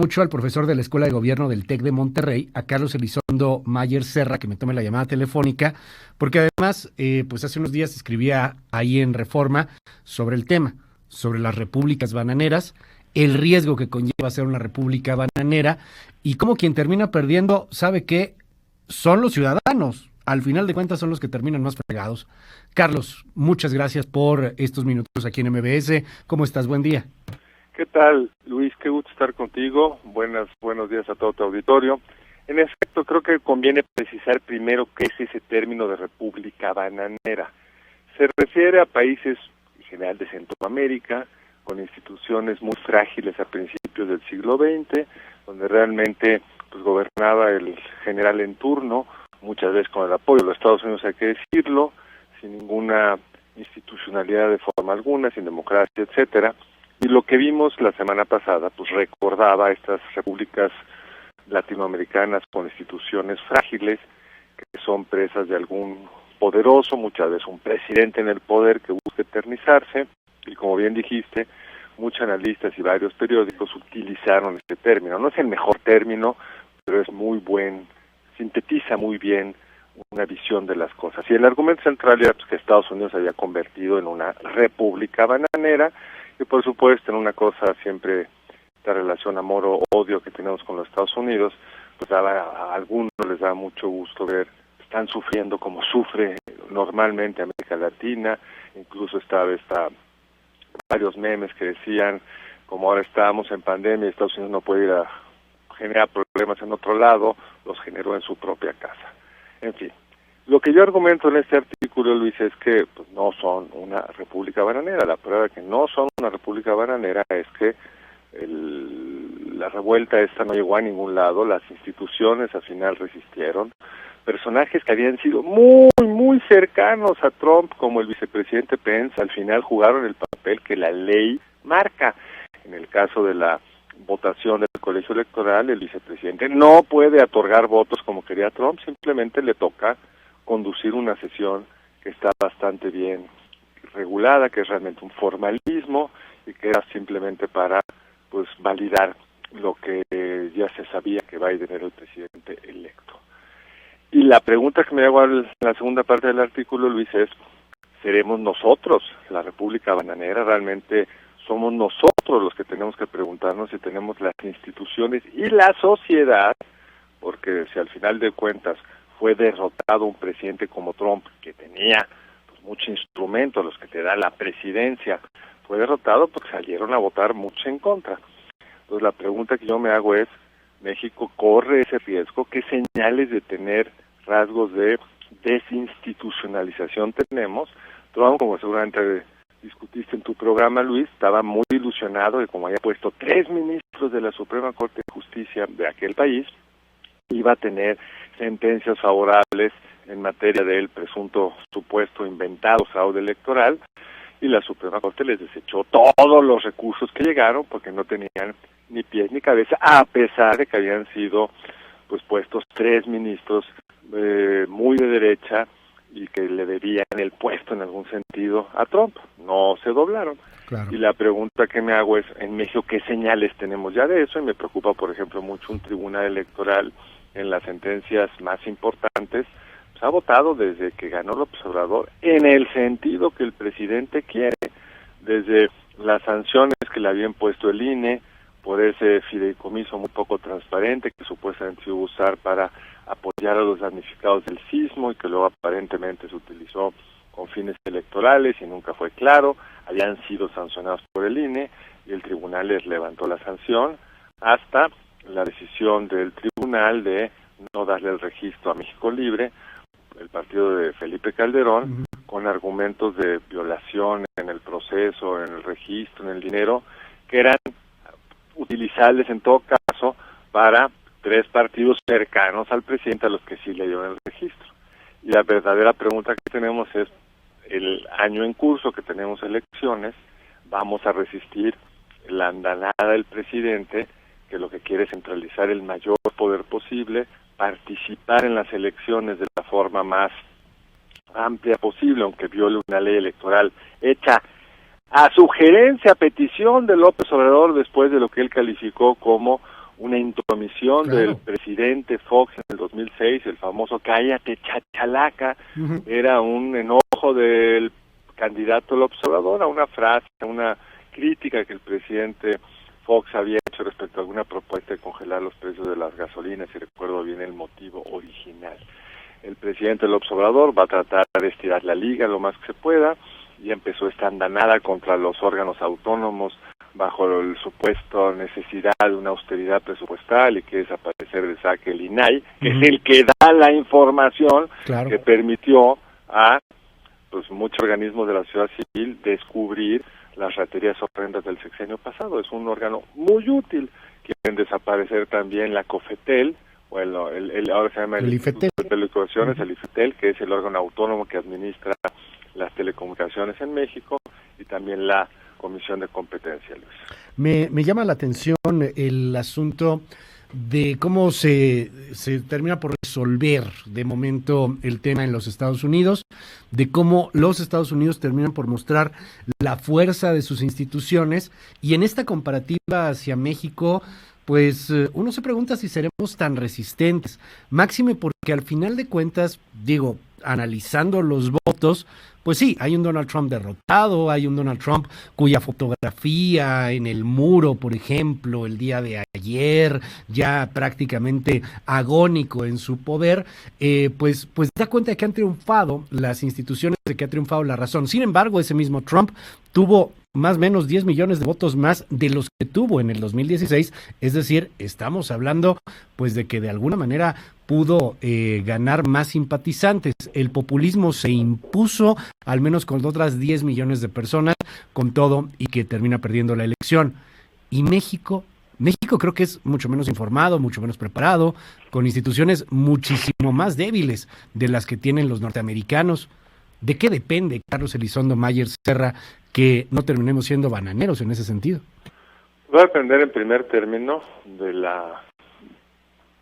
mucho al profesor de la Escuela de Gobierno del TEC de Monterrey, a Carlos Elizondo Mayer Serra, que me tome la llamada telefónica, porque además, pues hace unos días escribía ahí en Reforma sobre el tema, sobre las repúblicas bananeras, el riesgo que conlleva ser una república bananera y cómo quien termina perdiendo sabe que son los ciudadanos. Al final de cuentas son los que terminan más fregados. Carlos, muchas gracias por estos minutos aquí en MBS. ¿Cómo estás? Buen día. ¿Qué tal, Luis? Qué gusto estar contigo. Buenos días a todo tu auditorio. En efecto, creo que conviene precisar primero qué es ese término de república bananera. Se refiere a países en general de Centroamérica, con instituciones muy frágiles a principios del siglo XX, donde realmente pues gobernaba el general en turno, muchas veces con el apoyo de los Estados Unidos, hay que decirlo, sin ninguna institucionalidad de forma alguna, sin democracia, etcétera. Y lo que vimos la semana pasada, pues recordaba estas repúblicas latinoamericanas con instituciones frágiles, que son presas de algún poderoso, muchas veces un presidente en el poder que busca eternizarse, y como bien dijiste, muchos analistas y varios periódicos utilizaron este término. No es el mejor término, pero es muy sintetiza muy bien una visión de las cosas. Y el argumento central era pues, que Estados Unidos se había convertido en una república bananera, y por supuesto en una cosa siempre, esta relación amor o odio que tenemos con los Estados Unidos, pues a algunos les da mucho gusto ver, están sufriendo como sufre normalmente América Latina, incluso estaba varios memes que decían, como ahora estamos en pandemia y Estados Unidos no puede ir a generar problemas en otro lado, los generó en su propia casa. En fin, lo que yo argumento en este artículo, Luis, es que pues, no son una república bananera. La prueba de que no son una república bananera es que la revuelta esta no llegó a ningún lado, las instituciones al final resistieron, personajes que habían sido muy cercanos a Trump, como el vicepresidente Pence, al final jugaron el papel que la ley marca. En el caso de la votación del colegio electoral, el vicepresidente no puede otorgar votos como quería Trump, simplemente le toca conducir una sesión que está bastante bien regulada, que es realmente un formalismo y que era simplemente para pues validar lo que ya se sabía que va a tener el presidente electo. Y la pregunta que me hago en la segunda parte del artículo, Luis, es, ¿seremos nosotros la república bananera? ¿Realmente somos nosotros los que tenemos que preguntarnos si tenemos las instituciones y la sociedad? Porque si al final de cuentas fue derrotado un presidente como Trump, que tenía pues, muchos instrumentos, los que te da la presidencia, fue derrotado porque salieron a votar muchos en contra. Entonces la pregunta que yo me hago es, ¿México corre ese riesgo? ¿Qué señales de tener rasgos de desinstitucionalización tenemos? Trump, como seguramente discutiste en tu programa, Luis, estaba muy ilusionado de como había puesto 3 ministros de la Suprema Corte de Justicia de aquel país, iba a tener sentencias favorables en materia del presunto supuesto inventado fraude electoral, y la Suprema Corte les desechó todos los recursos que llegaron porque no tenían ni pies ni cabeza, a pesar de que habían sido pues puestos 3 ministros muy de derecha y que le debían el puesto en algún sentido a Trump. No se doblaron. Claro. Y la pregunta que me hago es, en México, ¿qué señales tenemos ya de eso? Y me preocupa, por ejemplo, mucho un tribunal electoral en las sentencias más importantes, pues, ha votado desde que ganó López Obrador en el sentido que el presidente quiere, desde las sanciones que le habían puesto el INE por ese fideicomiso muy poco transparente que supuestamente se iba a usar para apoyar a los damnificados del sismo y que luego aparentemente se utilizó con fines electorales y nunca fue claro, habían sido sancionados por el INE y el tribunal les levantó la sanción, hasta la decisión del tribunal de no darle el registro a México Libre, el partido de Felipe Calderón, con argumentos de violación en el proceso, en el registro, en el dinero, que eran utilizables en todo caso para 3 partidos cercanos al presidente a los que sí le dieron el registro. Y la verdadera pregunta que tenemos es, el año en curso que tenemos elecciones, ¿vamos a resistir la andanada del presidente, que lo que quiere es centralizar el mayor poder posible, participar en las elecciones de la forma más amplia posible, aunque viole una ley electoral hecha a sugerencia, a petición de López Obrador, después de lo que él calificó como una intromisión del presidente Fox en el 2006, el famoso cállate chachalaca, era un enojo del candidato al observador a una frase, a una crítica que el presidente Fox había hecho respecto a alguna propuesta de congelar los precios de las gasolinas, si recuerdo bien el motivo original. El presidente del observador va a tratar de estirar la liga lo más que se pueda, y empezó esta andanada contra los órganos autónomos bajo el supuesto necesidad de una austeridad presupuestal y que desaparecer de saque el INAI, que es el que da la información que permitió a pues muchos organismos de la sociedad civil descubrir las raterías horrendas del sexenio pasado. Es un órgano muy útil. Quieren desaparecer también la COFETEL, o ahora se llama el Instituto de Telecomunicaciones, el IFETEL, que es el órgano autónomo que administra las telecomunicaciones en México, y también la Comisión de Competencia, Luis. Me llama la atención el asunto de cómo se termina por resolver de momento el tema en los Estados Unidos, de cómo los Estados Unidos terminan por mostrar la fuerza de sus instituciones, y en esta comparativa hacia México, pues uno se pregunta si seremos tan resistentes, máxime porque al final de cuentas, digo, analizando los votos, pues sí, hay un Donald Trump derrotado, hay un Donald Trump cuya fotografía en el muro, por ejemplo, el día de ayer, ya prácticamente agónico en su poder, pues da cuenta de que han triunfado las instituciones, de que ha triunfado la razón. Sin embargo, ese mismo Trump tuvo más o menos 10 millones de votos más de los que tuvo en el 2016, es decir, estamos hablando pues de que de alguna manera pudo ganar más simpatizantes. El populismo se impuso, al menos con otras 10 millones de personas, con todo, y que termina perdiendo la elección. Y México creo que es mucho menos informado, mucho menos preparado, con instituciones muchísimo más débiles de las que tienen los norteamericanos. ¿De qué depende, Carlos Elizondo Mayer Serra, que no terminemos siendo bananeros en ese sentido? Va a depender en primer término de la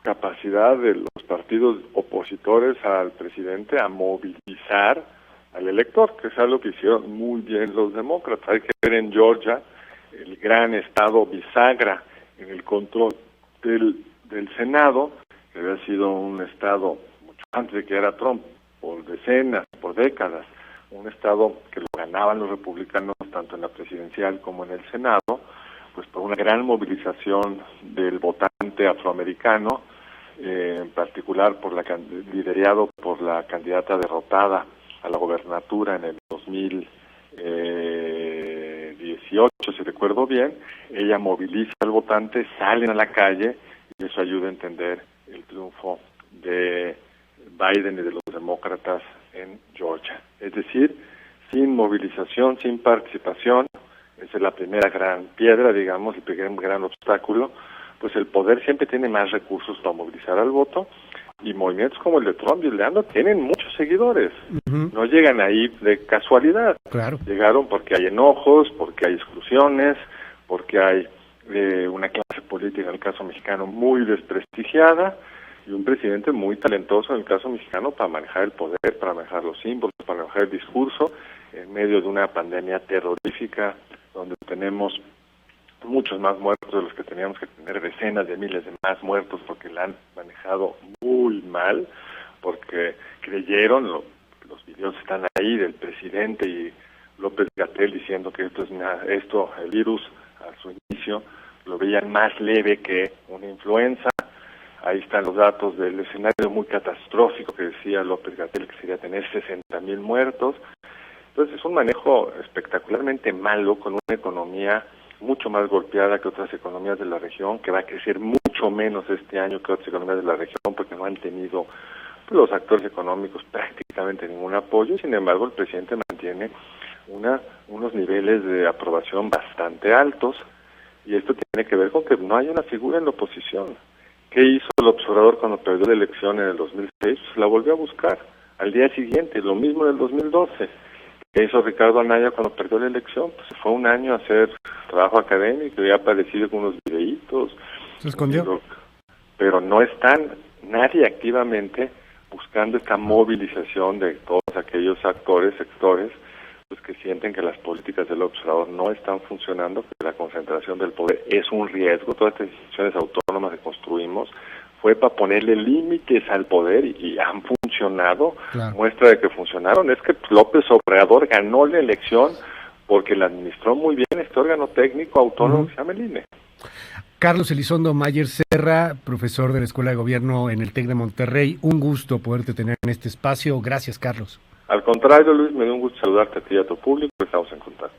capacidad de los partidos opositores al presidente a movilizar al elector, que es algo que hicieron muy bien los demócratas. Hay que ver en Georgia, el gran estado bisagra en el control del Senado, que había sido un estado mucho antes de que era Trump, por decenas, por décadas, un estado que lo ganaban los republicanos tanto en la presidencial como en el Senado, pues por una gran movilización del votante afroamericano, en particular liderado por la candidata derrotada a la gobernatura en el 2018, si recuerdo bien. Ella moviliza al votante, salen a la calle, y eso ayuda a entender el triunfo de Biden y de los demócratas en Georgia. Es decir, sin movilización, sin participación, esa es la primera gran piedra, digamos, el primer gran obstáculo, pues el poder siempre tiene más recursos para movilizar al voto, y movimientos como el de Trump y el de AMLO tienen muchos seguidores. No llegan ahí de casualidad. Claro. Llegaron porque hay enojos, porque hay exclusiones, porque hay una clase política, en el caso mexicano, muy desprestigiada, y un presidente muy talentoso, en el caso mexicano, para manejar el poder, para manejar los símbolos, para manejar el discurso, en medio de una pandemia terrorífica, donde tenemos muchos más muertos de los que teníamos que tener, decenas de miles de más muertos, porque la han manejado muy mal, porque creyeron, los videos están ahí del presidente y López-Gatell diciendo que el virus a su inicio lo veían más leve que una influenza. Ahí están los datos del escenario muy catastrófico que decía López-Gatell, que sería tener 60,000 muertos. Entonces es un manejo espectacularmente malo, con una economía mucho más golpeada que otras economías de la región, que va a crecer mucho menos este año que otras economías de la región, porque no han tenido los actores económicos prácticamente ningún apoyo. Sin embargo, el presidente mantiene unos niveles de aprobación bastante altos, y esto tiene que ver con que no hay una figura en la oposición. ¿Qué hizo el observador cuando perdió la elección en el 2006? Pues la volvió a buscar al día siguiente, lo mismo en el 2012. ¿Qué hizo Ricardo Anaya cuando perdió la elección? Pues fue un año a hacer trabajo académico, ya ha aparecido con unos videitos. Se escondió. Pero no están nadie activamente buscando esta movilización de todos aquellos sectores, pues que sienten que las políticas del observador no están funcionando, que la concentración del poder es un riesgo. Todas estas instituciones autónomas hicimos fue para ponerle límites al poder y han funcionado. Claro. Muestra de que funcionaron es que López Obrador ganó la elección porque la administró muy bien este órgano técnico autónomo que se llama el INE. Carlos Elizondo Mayer Serra, profesor de la Escuela de Gobierno en el TEC de Monterrey, un gusto poderte tener en este espacio. Gracias, Carlos. Al contrario, Luis, me dio un gusto saludarte a ti y a tu público. Estamos en contacto.